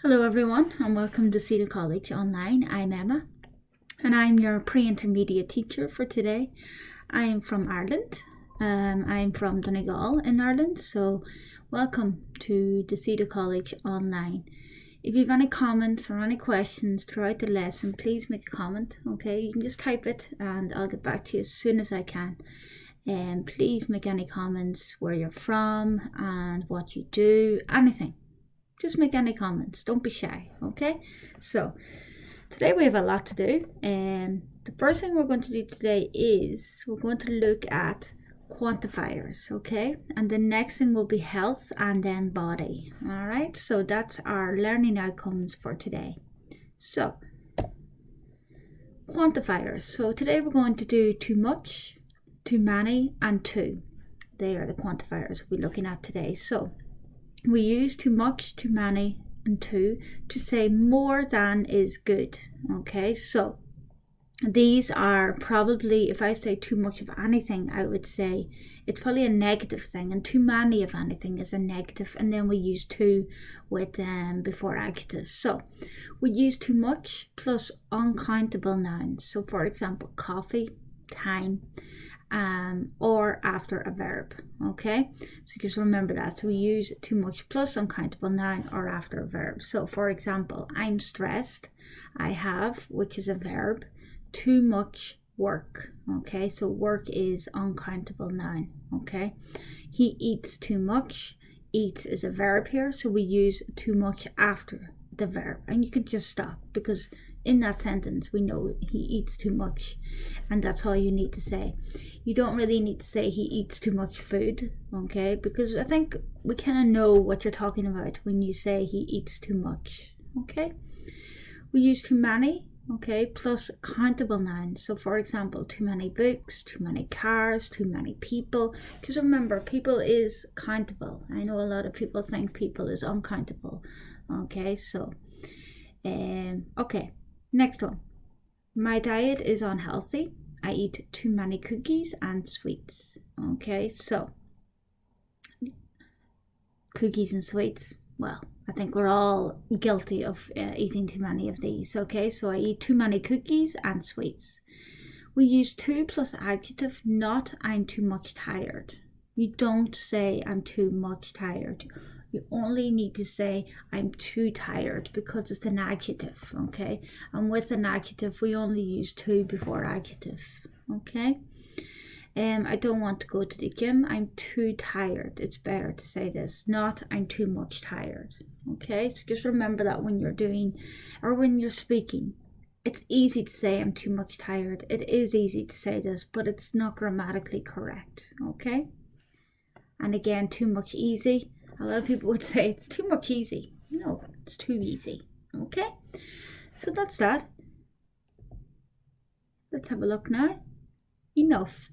Hello everyone and welcome to SEDA College Online. I'm Emma and I'm your pre-intermediate teacher for today. I am from Ireland. I'm from Donegal in Ireland, so welcome to the SEDA College Online. If you have any comments or any questions throughout the lesson, please make a comment, okay? You can just type it and I'll get back to you as soon as I can. And please make any comments where you're from and what you do, anything. Just make any comments. Don't be shy, okay? So, today we have a lot to do. And the first thing we're going to do today is we're going to look at quantifiers, okay? And the next thing will be health and then body, all right? So, that's our learning outcomes for today. So, quantifiers. So, today we're going to do too much, too many, and too. They are the quantifiers we'll be looking at today. So, we use too much, too many, and too to say more than is good. Okay, so these are probably, if I say too much of anything, I would say it's probably a negative thing, and too many of anything is a negative. And then we use too with before adjectives. So we use too much plus uncountable nouns. So for example, coffee, time, or after a verb. Okay, so just remember that. So we use too much plus uncountable noun or after a verb. So for example, I'm stressed. I have, which is a verb, too much work. Okay, so work is uncountable noun. Okay, he eats too much. Eats is a verb here, so we use too much after the verb. And you can just stop, because in that sentence we know he eats too much, and that's all you need to say. You don't really need to say he eats too much food, okay? Because I think we kind of know what you're talking about when you say he eats too much, okay? We use too many, okay, plus countable nouns. So for example, too many books, too many cars, too many people. Because remember, people is countable. I know a lot of people think people is uncountable, okay? So, okay, next one. My diet is unhealthy. I eat too many cookies and sweets. Okay, so cookies and sweets. Well, I think we're all guilty of eating too many of these. Okay, so I eat too many cookies and sweets. We use too plus adjective, not I'm too much tired. You don't say I'm too much tired. You only need to say I'm too tired because it's an adjective, okay? And with an adjective, we only use too before adjective, okay? I don't want to go to the gym. I'm too tired. It's better to say this, not I'm too much tired, okay? So just remember that when you're doing or when you're speaking. It's easy to say I'm too much tired. It is easy to say this, but it's not grammatically correct, okay? And again, too much easy. A lot of people would say it's too much easy. No, it's too easy. Okay, so that's that. Let's have a look now. Enough.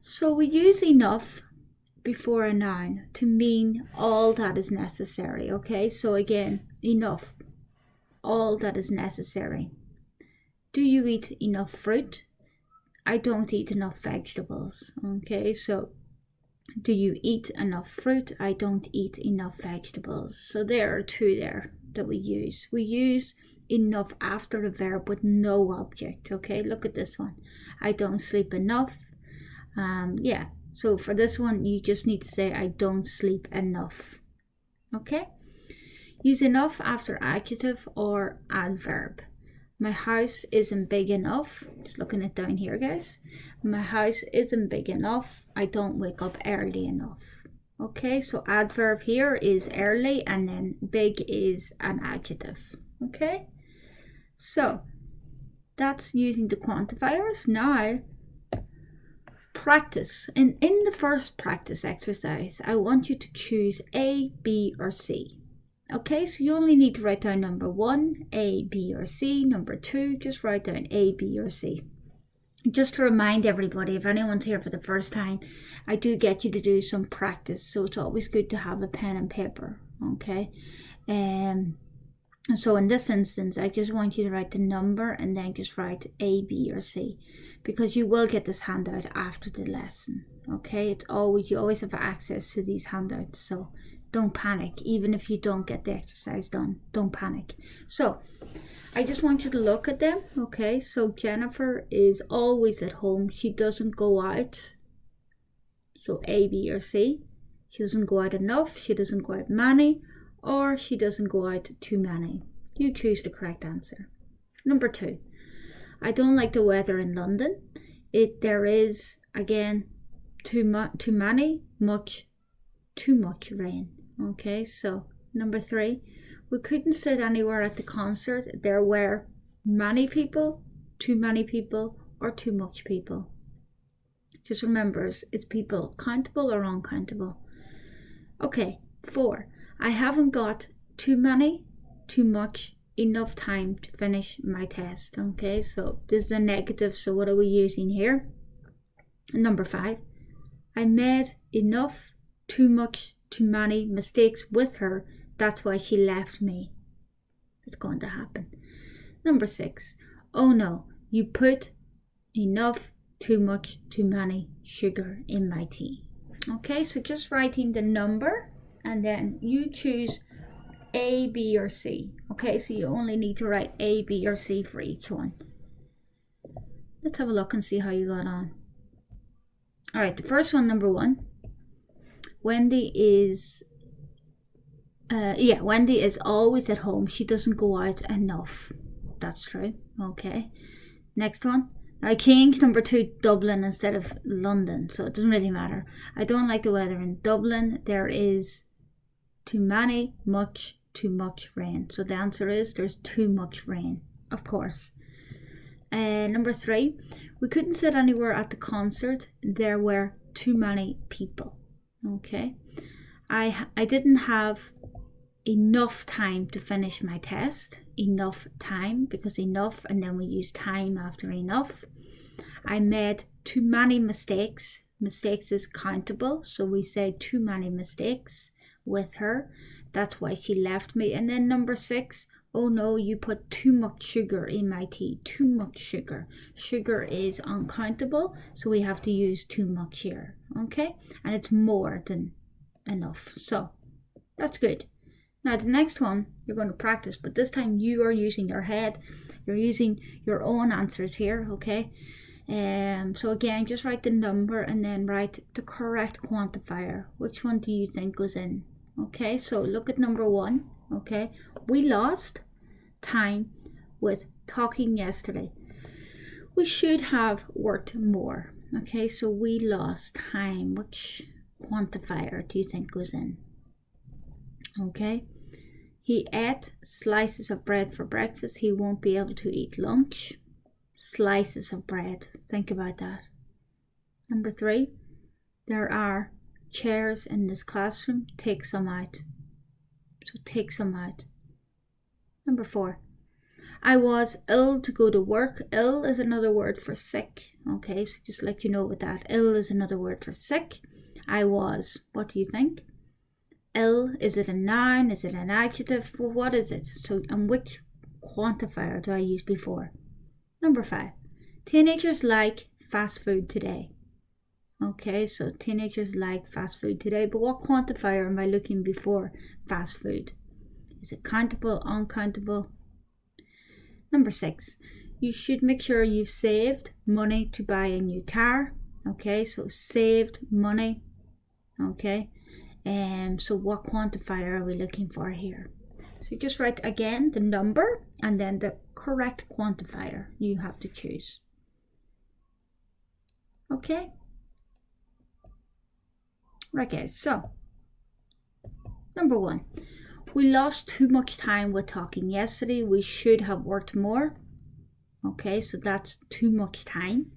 So we use enough before a noun to mean all that is necessary. Okay, so again, enough, all that is necessary. Do you eat enough fruit? I don't eat enough vegetables. Okay, so do you eat enough fruit? I don't eat enough vegetables. So there are two there that we use. We use enough after the verb with no object. Okay, look at this one. I don't sleep enough. Yeah, so for this one, you just need to say I don't sleep enough. Okay, use enough after adjective or adverb. My house isn't big enough. Just looking it down here, guys. My house isn't big enough. I don't wake up early enough. Okay, so adverb here is early, and then big is an adjective. Okay, so that's using the quantifiers. Now, practice. And in the first practice exercise, I want you to choose A, B, or C. Okay, so you only need to write down number 1, A, B, or C. Number 2, just write down A, B, or C. Just to remind everybody, if anyone's here for the first time, I do get you to do some practice. So it's always good to have a pen and paper, okay? So in this instance, I just want you to write the number and then just write A, B, or C. Because you will get this handout after the lesson, okay? You always have access to these handouts, so Don't panic, even if you don't get the exercise done. Don't panic. So I just want you to look at them, okay? So Jennifer is always at home. She doesn't go out. So A, B, or C. She doesn't go out enough. She doesn't go out many. Or she doesn't go out too many. You choose the correct answer. Number 2. I don't like the weather in London. There is, again, too many, much, too much rain. Okay, so number 3. We couldn't sit anywhere at the concert. There were many people, too many people, or too much people. Just remember, is people countable or uncountable? Okay, 4. I haven't got too many, too much, enough time to finish my test. Okay, so this is a negative, so what are we using here? Number 5. I made enough, too much, too many mistakes with her. That's why she left me. It's going to happen. Number 6. Oh no, you put enough, too much, too many sugar in my tea. Okay, so just writing the number and then you choose A, B, or C. Okay, so you only need to write A, B, or C for each one. Let's have a look and see how you got on. Alright, the first one, number 1. Wendy is always at home. She doesn't go out enough. That's true. Okay. Next one. I changed number 2 Dublin instead of London, so it doesn't really matter. I don't like the weather in Dublin. There is too many, much, too much rain. So the answer is there's too much rain, of course. Number 3. We couldn't sit anywhere at the concert. There were too many people. Okay. I didn't have enough time to finish my test. Enough time, because enough, and then we use time after enough. I made too many mistakes. Mistakes is countable, so we say too many mistakes with her. That's why she left me. And then number 6, oh no, you put too much sugar in my tea. Too much sugar. Sugar is uncountable, so we have to use too much here. Okay, and it's more than enough, so that's good. Now the next one you're going to practice, but this time you are using your head. You're using your own answers here, okay? So again, just write the number and then write the correct quantifier. Which one do you think goes in? Okay, so look at number 1. Okay, we lost time with talking yesterday. We should have worked more. Okay, so we lost time. Which quantifier do you think goes in? Okay. He ate slices of bread for breakfast. He won't be able to eat lunch. Slices of bread. Think about that. Number 3. There are chairs in this classroom. Take some out. So take some out. Number 4. I was ill to go to work. Ill is another word for sick. Okay, so just let you know with that. Ill is another word for sick. I was. What do you think? Ill, is it a noun? Is it an adjective? Well, what is it? So, and which quantifier do I use before? Number 5. Teenagers like fast food today. Okay, so teenagers like fast food today, but what quantifier am I looking before fast food? Is it countable, uncountable? Number 6. You should make sure you've saved money to buy a new car. Okay, so saved money. Okay. So what quantifier are we looking for here? So just write again the number and then the correct quantifier you have to choose. Okay. Right guys, so number 1. We lost too much time with talking yesterday. We should have worked more. Okay, so that's too much time.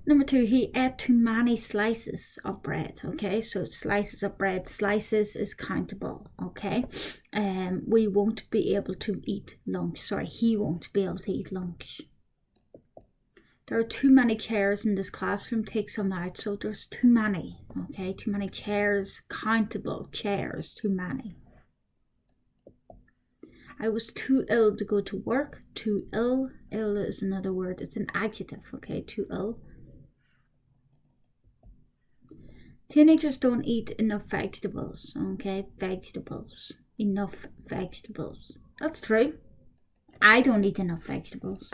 Number 2, he ate too many slices of bread. Okay, so slices of bread, slices is countable. Okay, we won't be able to eat lunch. Sorry, he won't be able to eat lunch. There are too many chairs in this classroom. Take some out. So there's too many. Okay, too many chairs, countable chairs, too many. I was too ill to go to work. Too ill. Ill is another word. It's an adjective. Okay, too ill. Teenagers don't eat enough vegetables, okay? Vegetables. Enough vegetables. That's true. I don't eat enough vegetables.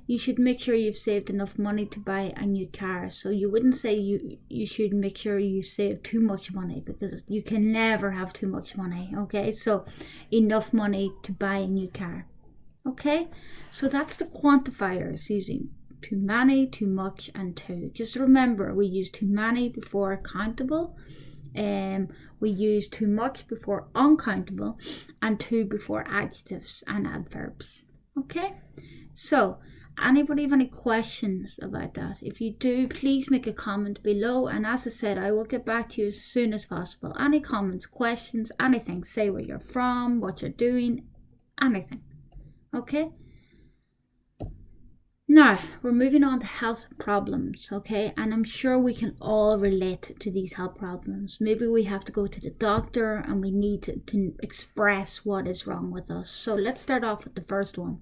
You should make sure you've saved enough money to buy a new car. So you wouldn't say you should make sure you save too much money, because you can never have too much money, okay? So enough money to buy a new car, okay? So that's the quantifiers using too many, too much, and too. Just remember, we use too many before countable, we use too much before uncountable, and too before adjectives and adverbs, okay? So anybody have any questions about that? If you do, please make a comment below, and as I said, I will get back to you as soon as possible. Any comments, questions, anything, say where you're from, what you're doing, anything, okay? Now, we're moving on to health problems, okay? And I'm sure we can all relate to these health problems. Maybe we have to go to the doctor and we need to express what is wrong with us. So let's start off with the first one.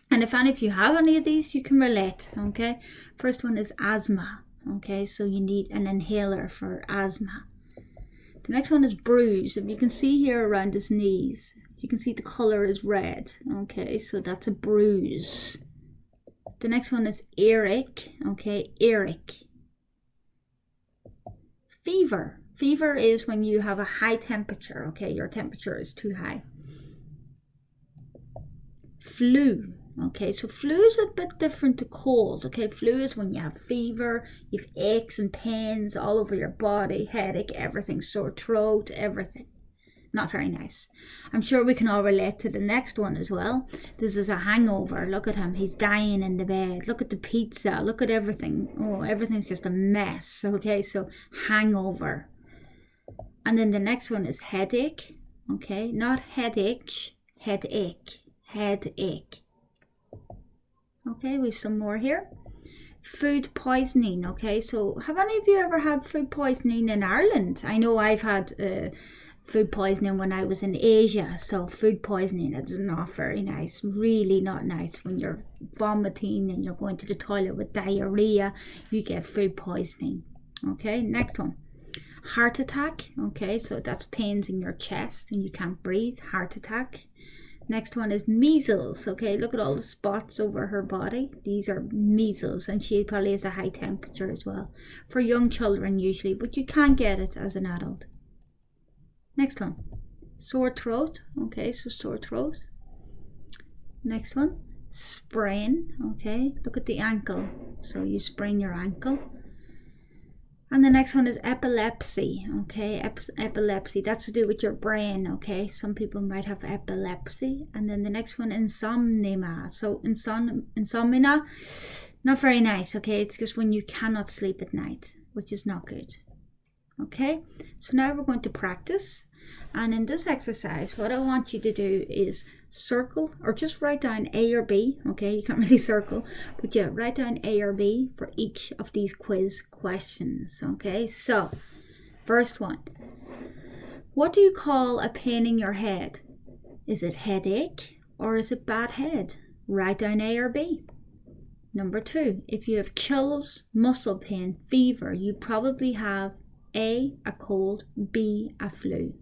And if any of you have any of these, you can relate, okay? First one is asthma, okay? So you need an inhaler for asthma. The next one is bruise. If you can see here around his knees, you can see the color is red, okay? So that's a bruise. The next one is earache, okay? Earache. Fever. Fever is when you have a high temperature, okay? Your temperature is too high. Flu. Okay, so flu is a bit different to cold, okay? Flu is when you have fever, you have aches and pains all over your body, headache, everything, sore throat, everything. Not very nice. I'm sure we can all relate to the next one as well. This is a hangover. Look at him, he's dying in the bed. Look at the pizza, look at everything. Oh, everything's just a mess, okay? So hangover. And then the next one is headache, okay? Not headache, headache, headache. Okay, we have some more here. Food poisoning, okay? So have any of you ever had food poisoning in Ireland? I know I've had food poisoning when I was in Asia. So food poisoning is not very nice. Really not nice. When you're vomiting and you're going to the toilet with diarrhea, you get food poisoning. Okay, next one. Heart attack, okay? So that's pains in your chest and you can't breathe. Heart attack. Next one is measles, okay? Look at all the spots over her body. These are measles, and she probably has a high temperature as well. For young children usually, but you can get it as an adult. Next one, sore throat, okay? So sore throat. Next one, sprain, okay? Look at the ankle. So you sprain your ankle. And the next one is epilepsy, okay? Epilepsy, that's to do with your brain, okay? Some people might have epilepsy. And then the next one, insomnia. So insomnia, not very nice, okay? It's just when you cannot sleep at night, which is not good, okay? So now we're going to practice. And in this exercise, what I want you to do is circle, or just write down A or B, okay? You can't really circle, but yeah, write down A or B for each of these quiz questions, okay? So, first one. What do you call a pain in your head? Is it headache or is it bad head? Write down A or B. Number 2, if you have chills, muscle pain, fever, you probably have A, a cold, B, a flu.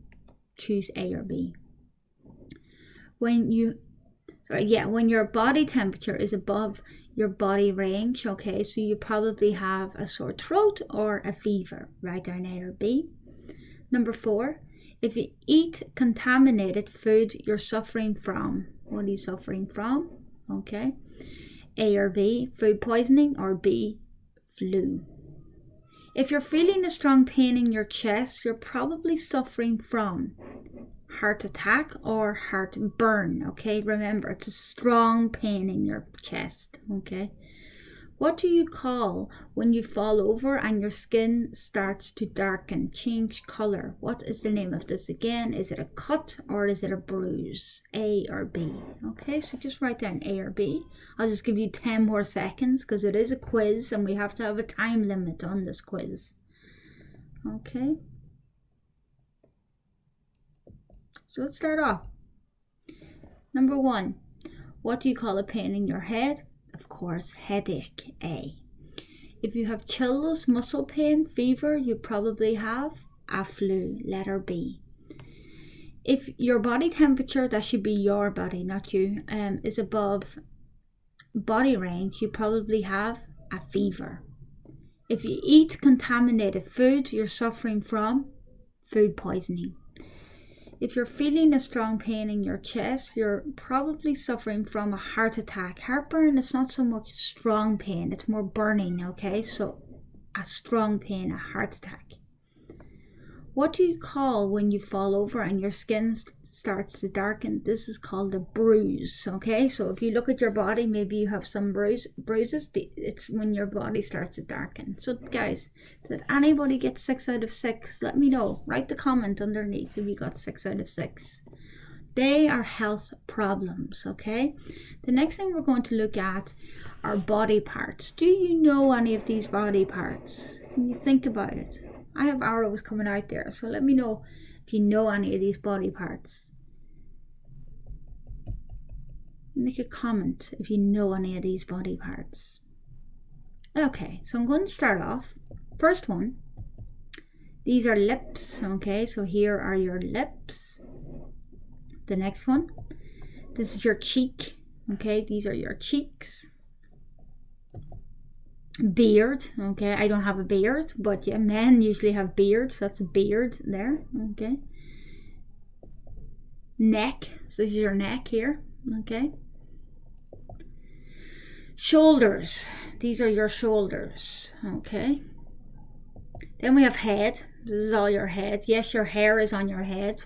Choose A or B. When your body temperature is above your body range, okay, so you probably have a sore throat or a fever. Write down A or B. Number 4, if you eat contaminated food, you're suffering from. What are you suffering from? Okay, A or B, food poisoning, or B, flu. If you're feeling a strong pain in your chest, you're probably suffering from heart attack or heartburn, okay? Remember, it's a strong pain in your chest, okay? What do you call when you fall over and your skin starts to darken, change color? What is the name of this again? Is it a cut or is it a bruise? A or B, okay? So just write down A or B. I'll just give you 10 more seconds because it is a quiz and we have to have a time limit on this quiz, okay? So let's start off. Number 1, what do you call a pain in your head? Of course, headache, A. If you have chills, muscle pain, fever, you probably have a flu, letter B. If your body temperature, that should be your body, not you, is above body range, you probably have a fever. If you eat contaminated food, you're suffering from food poisoning. If you're feeling a strong pain in your chest, you're probably suffering from a heart attack. Heartburn is not so much strong pain, it's more burning, okay? So a strong pain, a heart attack. What do you call when you fall over and your skin starts to darken? This is called a bruise, okay? So if you look at your body, maybe you have some bruises. It's when your body starts to darken. So guys, did anybody get 6 out of 6? Let me know. Write the comment underneath if you got 6 out of 6. They are health problems, okay? The next thing we're going to look at are body parts. Do you know any of these body parts? Can you think about it? I have arrows coming out there, so let me know if you know any of these body parts. Make a comment if you know any of these body parts. Okay, so I'm going to start off. First one, these are lips, okay, so here are your lips. The next one, this is your cheek, okay, these are your cheeks. Beard, okay, I don't have a beard, but yeah, men usually have beards. That's a beard there, okay. Neck, so this is your neck here, okay. Shoulders, these are your shoulders, okay. Then we have head. This is all your head. Yes, your hair is on your head.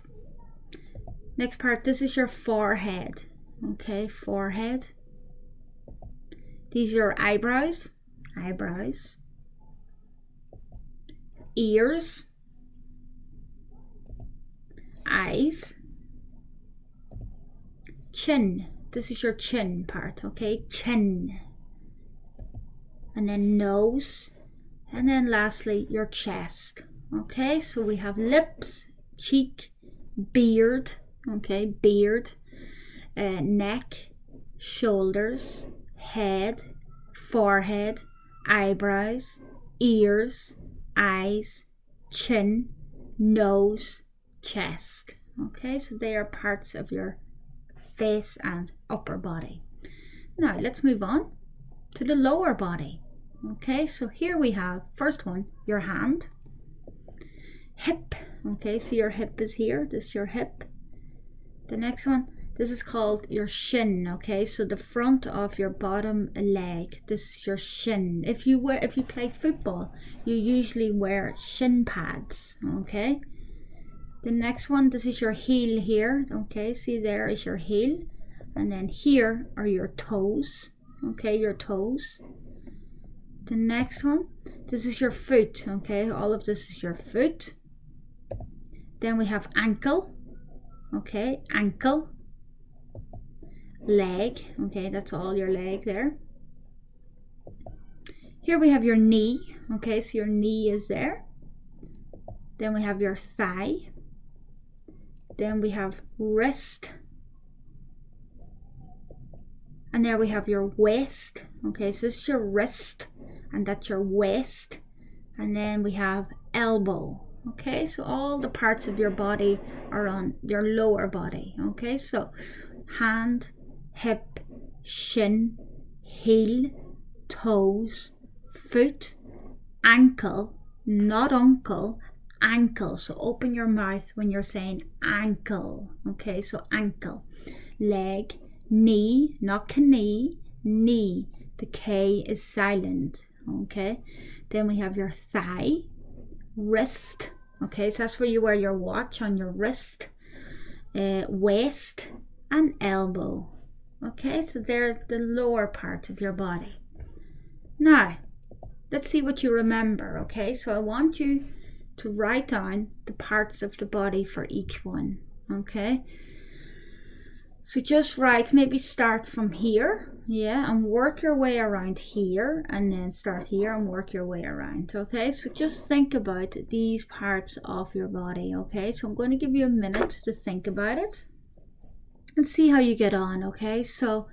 Next part, this is your forehead, okay, forehead. These are your eyebrows. Eyebrows, ears, eyes, chin. This is your chin part, okay? Chin. And then nose. And then lastly, your chest. Okay, so we have lips, cheek, beard, okay, beard, neck, shoulders, head, forehead, eyebrows, ears, eyes, chin, nose, chest. Okay, so they are parts of your face and upper body. Now let's move on to the lower body. Okay, so here we have, first one, your hand, hip. Okay, so your hip is here. This is your hip. The next one, this is called your shin, okay? So the front of your bottom leg, this is your shin. If you play football, you usually wear shin pads, okay? The next one, this is your heel here, okay? See, there is your heel. And then here are your toes, okay? Your toes. The next one, this is your foot, okay? All of this is your foot. Then we have ankle, okay? Ankle. Leg, okay, that's all your leg there. Here we have your knee, okay, so your knee is there. Then we have your thigh. Then we have wrist. And there we have your waist, okay, so this is your wrist and that's your waist. And then we have elbow, okay, so all the parts of your body are on your lower body, okay, so hand, hip, shin, heel, toes, foot, ankle, not uncle, ankle. So open your mouth when you're saying ankle, okay, so ankle. Leg, knee, not knee, knee. The K is silent, okay. Then we have your thigh, wrist, okay, so that's where you wear your watch, on your wrist, waist, and elbow. Okay, so they're the lower part of your body. Now, let's see what you remember, okay? So I want you to write down the parts of the body for each one, okay? So just write, maybe start from here, yeah, and work your way around here, and then start here and work your way around, okay? So just think about these parts of your body, okay? So I'm going to give you a minute to think about it and see how you get on, okay? So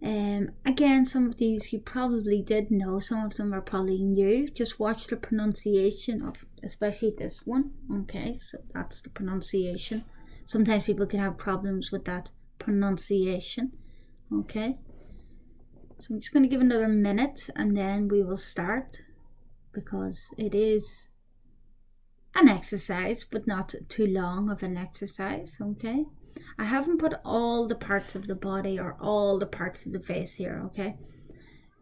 Again, some of these you probably did know, some of them are probably new. Just watch the pronunciation of especially this one. Okay, so that's the pronunciation. Sometimes people can have problems with that pronunciation. Okay, so I'm just going to give another minute and then we will start, because it is an exercise, but not too long of an exercise. Okay, I haven't put all the parts of the body or all the parts of the face here, okay?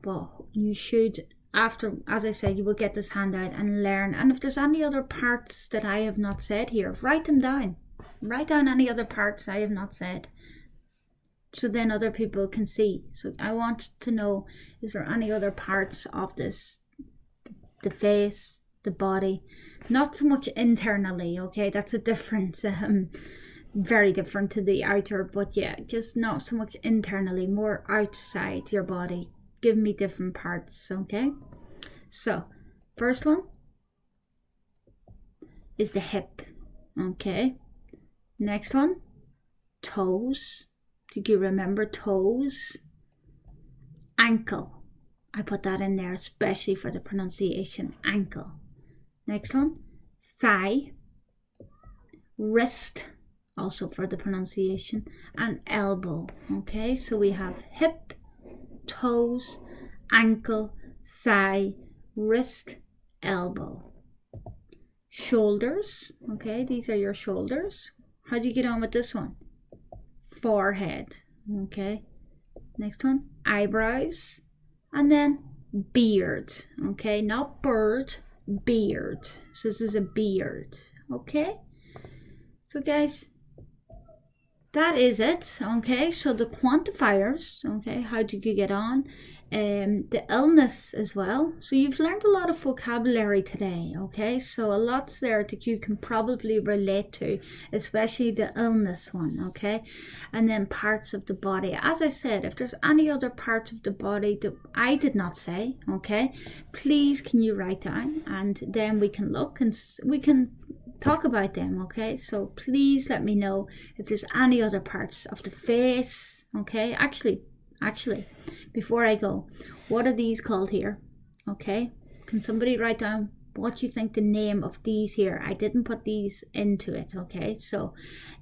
But you should, after, as I said, you will get this handout and learn. And if there's any other parts that I have not said here, write them down. Write down any other parts I have not said, so then other people can see. So I want to know, is there any other parts of this, the face, the body, not so much internally, okay? That's a difference. Very different to the outer, but yeah, just not so much internally, more outside your body. Give me different parts, okay? So first one is the hip, okay? Next one, toes. Do you remember toes? Ankle, I put that in there especially for the pronunciation, ankle. Next one, thigh. Wrist, also for the pronunciation, and elbow. Okay, so we have hip, toes, ankle, thigh, wrist, elbow. Shoulders, okay, these are your shoulders. How do you get on with this one? Forehead, okay. Next one, eyebrows, and then beard, okay, not bird, beard. So this is a beard, okay. So guys, that is it, okay? So the quantifiers, okay, how did you get on? The illness as well. So you've learned a lot of vocabulary today, okay? So a lot's there that you can probably relate to, especially the illness one, okay? And then parts of the body. As I said, if there's any other parts of the body that I did not say, okay, please can you write down, and then we can look and we can talk about them, okay? So please let me know if there's any other parts of the face, okay? Actually, before I go, what are these called here? Okay, can somebody write down what you think the name of these here? I didn't put these into it, okay? So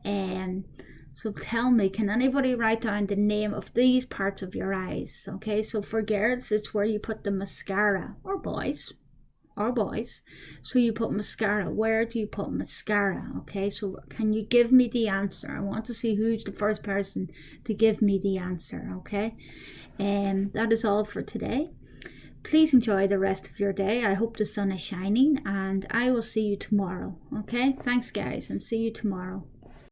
so tell me, can anybody write down the name of these parts of your eyes? Okay, so for girls, it's where you put the mascara, or boys. So you put mascara. Where do you put mascara? Okay, so can you give me the answer? I want to see who's the first person to give me the answer, okay? And that is all for today. Please enjoy the rest of your day. I hope the sun is shining, and I will see you tomorrow, okay? Thanks guys, and see you tomorrow.